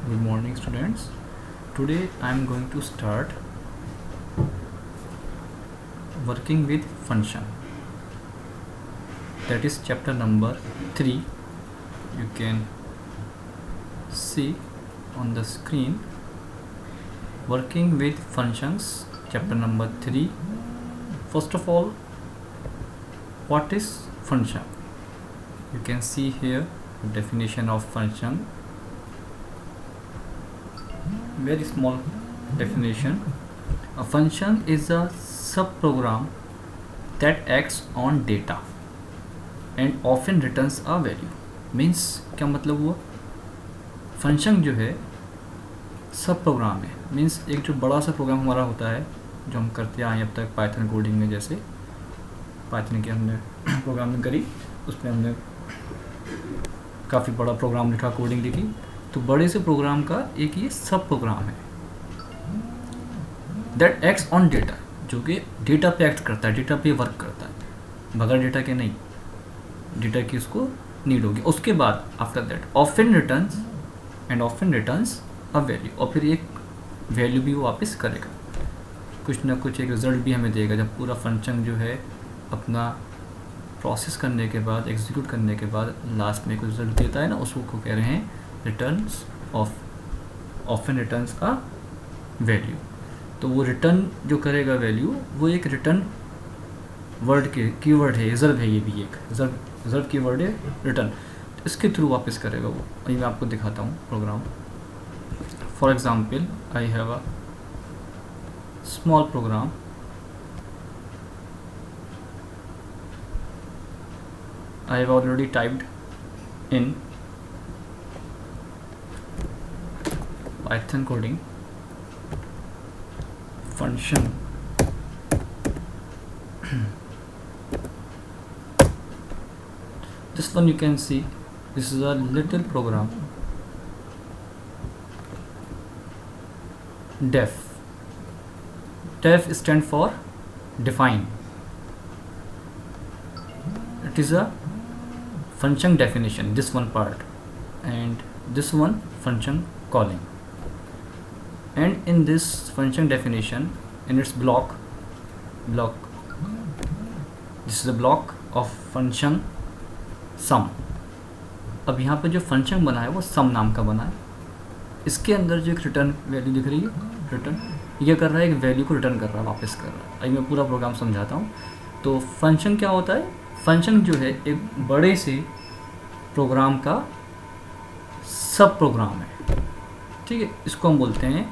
Good morning, students. Today I am going to start working with function. That is chapter number 3. You can see on the screen working with functions, chapter number 3. First of all, what is function? You can see here the definition of function. Very small definition. A function is a subprogram that acts on data and often returns a value. Means क्या मतलब हुआ? Function जो है सब programme है. Means एक जो बड़ा सा प्रोग्राम हमारा होता है जो हम करते आए अब तक पाइथन कोडिंग में, जैसे पाइथन की हमने प्रोग्रामिंग करी, उसमें हमने काफ़ी बड़ा प्रोग्राम लिखा, कोडिंग लिखी. तो बड़े से प्रोग्राम का एक ये सब प्रोग्राम है दैट एक्ट्स ऑन डेटा, जो कि डेटा पे एक्ट करता है, डेटा पे वर्क करता है, बगैर डेटा के नहीं. डेटा की उसको नीड होगी. उसके बाद after that often returns a value, और फिर एक वैल्यू भी वो वापस करेगा, कुछ ना कुछ एक रिजल्ट भी हमें देगा. जब पूरा फंक्शन जो है अपना प्रोसेस करने के बाद, एग्जीक्यूट करने के बाद लास्ट में कुछ रिजल्ट देता है ना, उसको कह रहे हैं returns often returns a value. तो वो रिटर्न जो करेगा वैल्यू, वो एक रिटर्न वर्ड के कीवर्ड है, रिजर्व है, ये भी एक रिजर्व कीवर्ड है रिटर्न. इसके थ्रू वापस करेगा वो. अभी मैं आपको दिखाता हूँ program. For example, I have a small program. I have already typed in Python coding function. This one you can see, this is a little program. Def stand for define. It is a function definition, this one part, and this one function calling. And in this function definition, in its block, this is a block of function sum. अब यहाँ पे जो function बना है वो सम नाम का बना है. इसके अंदर जो एक रिटर्न वैल्यू दिख रही है, रिटर्न ये कर रहा है, एक वैल्यू को रिटर्न कर रहा है, वापस कर रहा है. अभी मैं पूरा प्रोग्राम समझाता हूँ. तो फंक्शन क्या होता है? फंक्शन जो है एक बड़े से प्रोग्राम का सब प्रोग्राम है. ठीक है, इसको हम बोलते हैं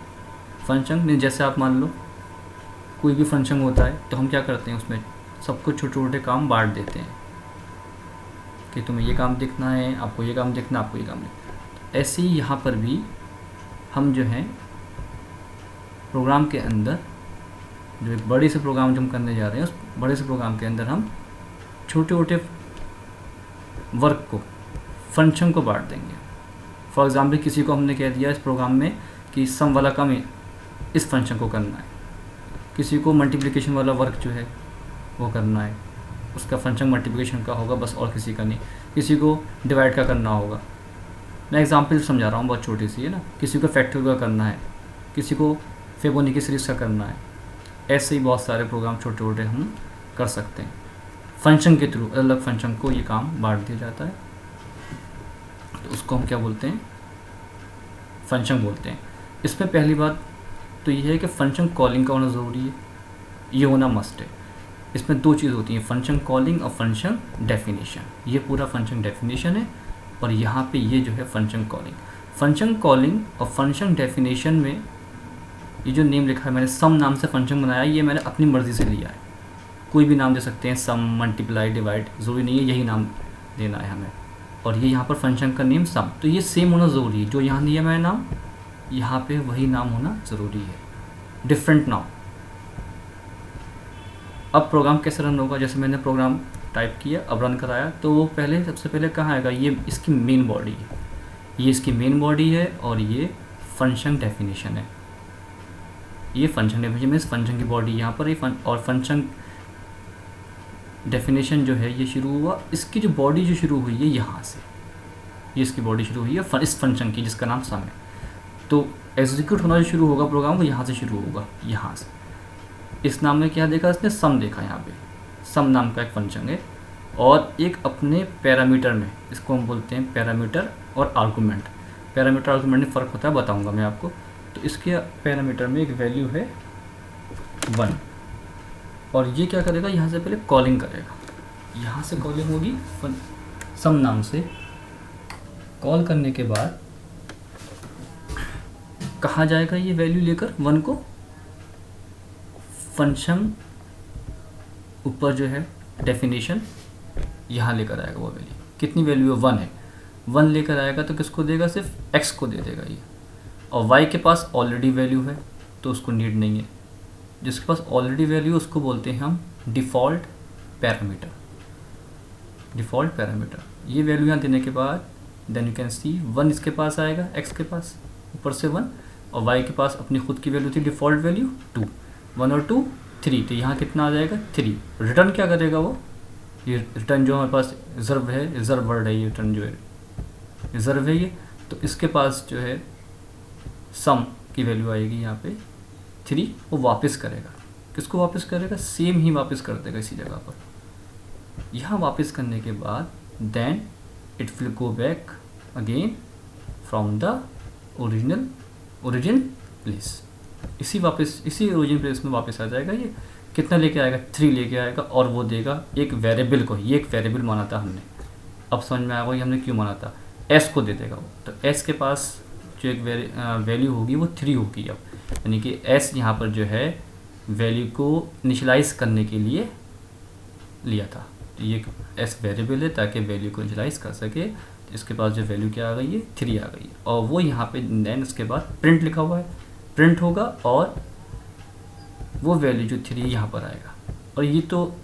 फंक्शन. जैसे आप मान लो कोई भी फंक्शन होता है तो हम क्या करते हैं, उसमें सबको छोटे छोटे काम बांट देते हैं कि तुम्हें ये काम देखना है, आपको ये काम देखना, आपको ये काम देखना. ऐसे ही यहाँ पर भी हम जो है प्रोग्राम के अंदर जो एक बड़े से प्रोग्राम जो हम करने जा रहे हैं, उस बड़े से प्रोग्राम के अंदर हम छोटे छोटे वर्क को, फंक्शन को बांट देंगे. फॉर एग्जाम्पल, किसी को हमने कह दिया इस प्रोग्राम में कि सम वाला काम इस फंक्शन को करना है, किसी को मल्टीप्लिकेशन वाला वर्क जो है वो करना है, उसका फंक्शन मल्टीप्लिकेशन का होगा बस, और किसी का नहीं. किसी को डिवाइड का करना होगा. मैं एग्जाम्पल समझा रहा हूँ, बहुत छोटी सी है ना. किसी को फैक्टोरियल का करना है, किसी को फिबोनाची सीरीज का करना है. ऐसे ही बहुत सारे प्रोग्राम छोटे छोटे हम कर सकते हैं. फंक्शन के थ्रू अलग अलग फंक्शन को ये काम बांट दिया जाता है. तो उसको हम क्या बोलते हैं? फंक्शन बोलते हैं. इसमें पहली बात तो ये है कि फंक्शन कॉलिंग का होना ज़रूरी है, ये होना मस्ट है. इसमें दो चीज़ होती हैं, फंक्शन कॉलिंग और फंक्शन डेफिनेशन. ये पूरा फंक्शन डेफिनेशन है, और यहाँ पे ये जो है फंक्शन कॉलिंग. फंक्शन कॉलिंग और फंक्शन डेफिनेशन में ये जो नेम लिखा है, मैंने सम नाम से फंक्शन बनाया, ये मैंने अपनी मर्ज़ी से लिया है. कोई भी नाम दे सकते हैं, सम, मल्टीप्लाई, डिवाइड, ज़रूरी नहीं है यही नाम देना है हमें. और ये यहाँ पर फंक्शन का नेम सम, तो ये सेम होना ज़रूरी है. जो यहाँ दिया मैंने नाम, यहाँ पे वही नाम होना ज़रूरी है, डिफरेंट नाम. अब प्रोग्राम कैसे रन होगा? जैसे मैंने प्रोग्राम टाइप किया, अब रन कराया, तो वो पहले सबसे पहले कहाँ आएगा? ये इसकी मेन बॉडी है, ये इसकी मेन बॉडी है, और ये फंक्शन डेफिनेशन है. ये फंक्शन डेफिनेशन मीन्स फंक्शन की बॉडी यहाँ पर, और फंक्शन डेफिनेशन जो है ये शुरू हुआ, इसकी जो बॉडी जो शुरू हुई है यहाँ से, ये इसकी बॉडी शुरू हुई है इस फंक्शन की जिसका नाम सम है. तो एग्जीक्यूट होना जो शुरू होगा प्रोग्राम वो यहाँ से शुरू होगा, यहाँ से। इस नाम में क्या देखा इसने, सम देखा। यहाँ पे सम नाम का एक फंक्शन है और एक अपने पैरामीटर में, इसको हम बोलते हैं पैरामीटर और आर्गूमेंट। पैरामीटर आर्गूमेंट में फ़र्क होता है, बताऊंगा मैं आपको। तो इसके पैरामीटर में एक वैल्यू है 1 और ये क्या करेगा, यहाँ से पहले कॉलिंग करेगा। यहाँ से कॉलिंग होगी सम नाम से। कॉल करने के बाद कहाँ जाएगा ये वैल्यू लेकर 1 को, फंक्शन ऊपर जो है डेफिनेशन यहाँ लेकर आएगा वो वैल्यू। कितनी वैल्यू है, 1 है। 1 लेकर आएगा तो किसको देगा, सिर्फ x को दे देगा ये। और y के पास ऑलरेडी वैल्यू है तो उसको नीड नहीं है। जिसके पास ऑलरेडी वैल्यू उसको बोलते हैं हम डिफ़ॉल्ट पैरामीटर। डिफ़ॉल्ट पैरामीटर ये वैल्यू यहाँ देने के बाद देन यू कैन सी 1 इसके पास आएगा, x के पास ऊपर से 1, और y के पास अपनी खुद की वैल्यू थी डिफ़ॉल्ट वैल्यू 2। 1 और 2 3, तो यहाँ कितना आ जाएगा 3। रिटर्न क्या करेगा वो, ये रिटर्न जो हमारे पास रिजर्व है, रिजर्व वर्ड है ये, रिटर्न जो है रिजर्व है ये। तो इसके पास जो है सम की वैल्यू आएगी यहाँ पे 3, वो वापस करेगा। किसको वापस करेगा, सेम ही वापस कर देगा इसी जगह पर। यहाँ वापस करने के बाद then it will go back again from the origin place. इसी ओरिजिन प्लेस में वापस आ जाएगा। ये कितना लेके आएगा, 3 लेके आएगा और वो देगा एक वेरिएबल को। ये एक वेरिएबल माना था हमने, अब समझ में आएगा ये हमने क्यों माना था। s को दे देगा वो, तो s के पास जो एक वैल्यू होगी वो 3 होगी अब। यानी कि s यहाँ पर जो है वैल्यू को इनिशियलाइज करने के लिए लिया था। तो ये s वेरिएबल है ताकि वैल्यू को इनिशियलाइज कर सके। इसके पास जो वैल्यू क्या आ गई है, 3 आ गई है। और वो यहाँ पे देन उसके बाद प्रिंट लिखा हुआ है, प्रिंट होगा और वो वैल्यू जो 3 यहाँ पर आएगा। और ये तो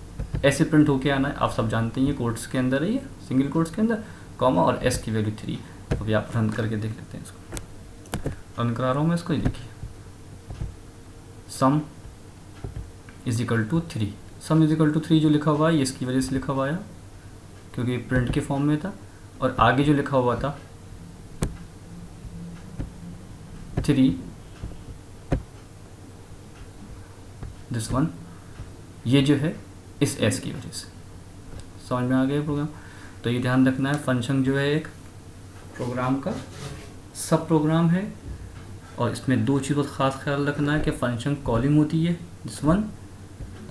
ऐसे प्रिंट होके आना है, आप सब जानते हैं ये कोट्स के अंदर है, ये सिंगल कोट्स के अंदर कॉमा और s की वैल्यू 3। तो अभी आप रन करके देख लेते हैं इसको। रन करा रहा हूँ मैं इसको, ये देखिए sum is equal to 3। Sum is equal to 3 जो लिखा हुआ है ये इसकी वजह से लिखा हुआ है क्योंकि प्रिंट के फॉर्म में था। और आगे जो लिखा हुआ था 3 दिस वन, ये जो है इस s की वजह से। समझ में आ गया प्रोग्राम। तो ये ध्यान रखना है, फंक्शन जो है एक प्रोग्राम का सब प्रोग्राम है और इसमें 2 चीज़ों का खास ख्याल रखना है कि फंक्शन कॉलिंग होती है दिस वन,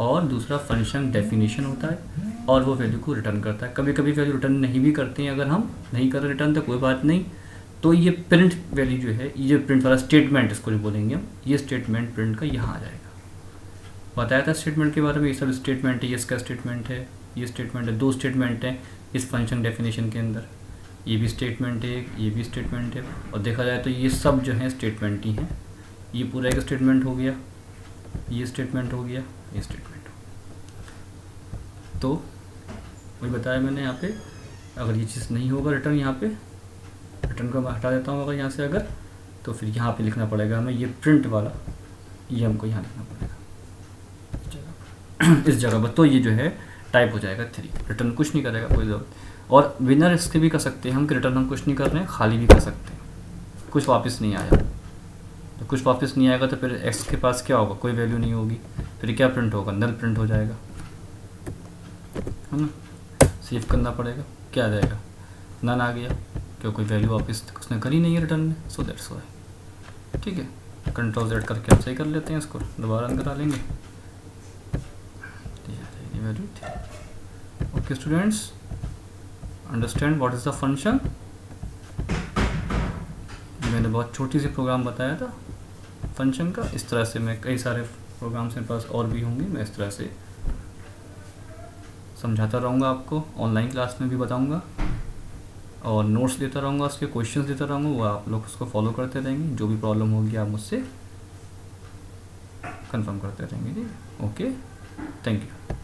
और दूसरा फंक्शन डेफिनेशन होता है और वो वैल्यू को रिटर्न करता है। कभी कभी वैल्यू रिटर्न नहीं भी करते हैं, अगर हम नहीं कर रहे रिटर्न तो कोई बात नहीं। तो ये प्रिंट वैल्यू जो है, ये प्रिंट वाला स्टेटमेंट इसको जो बोलेंगे हम, ये स्टेटमेंट प्रिंट का यहाँ आ जाएगा। बताया था स्टेटमेंट के बारे में, ये सब स्टेटमेंट है, ये इसका स्टेटमेंट है, ये स्टेटमेंट है। 2 स्टेटमेंट हैं इस फंक्शन डेफिनेशन के अंदर, ये भी स्टेटमेंट है, ये भी स्टेटमेंट है। और देखा जाए तो ये सब जो हैं स्टेटमेंट ही हैं। ये पूरा एक स्टेटमेंट हो गया, ये स्टेटमेंट हो गया, ये स्टेटमेंट हो गया। तो वही बताया मैंने यहाँ पे, अगर ये चीज़ नहीं होगा रिटर्न, यहाँ पे रिटर्न को मैं हटा देता हूँ अगर यहाँ से, अगर तो फिर यहाँ पे लिखना पड़ेगा हमें ये प्रिंट वाला, ये हमको यहाँ लिखना पड़ेगा इस जगह पर। तो ये जो है टाइप हो जाएगा 3, रिटर्न कुछ नहीं करेगा कोई ज़रूरत। और विनर इसके भी कर सकते हैं हम कि रिटर्न हम कुछ नहीं कर रहे हैं, खाली भी कर सकते हैं, कुछ वापस नहीं आया। तो कुछ वापस नहीं आएगा तो फिर x के पास क्या होगा, कोई वैल्यू नहीं होगी, फिर क्या प्रिंट होगा, नल प्रिंट हो जाएगा, है ना। सेव करना पड़ेगा, क्या आ जाएगा, नन आ गया, क्योंकि कोई वैल्यू वापस उसने करी नहीं है रिटर्न में। So that's why. ठीक है, कंट्रोल Z करके हम सही कर लेते हैं इसको, दोबारा रन करा लेंगे। वैल्यू थी। Okay students, understand what is the function. मैंने बहुत छोटी सी प्रोग्राम बताया था फंक्शन का। इस तरह से मैं कई सारे प्रोग्राम्स मेरे पास और भी होंगे, मैं इस तरह से समझाता रहूँगा आपको, ऑनलाइन क्लास में भी बताऊँगा और नोट्स देता रहूँगा, उसके क्वेश्चंस देता रहूँगा, वो आप लोग उसको फॉलो करते रहेंगे। जो भी प्रॉब्लम होगी आप मुझसे कंफर्म करते रहेंगे। जी ओके, थैंक यू।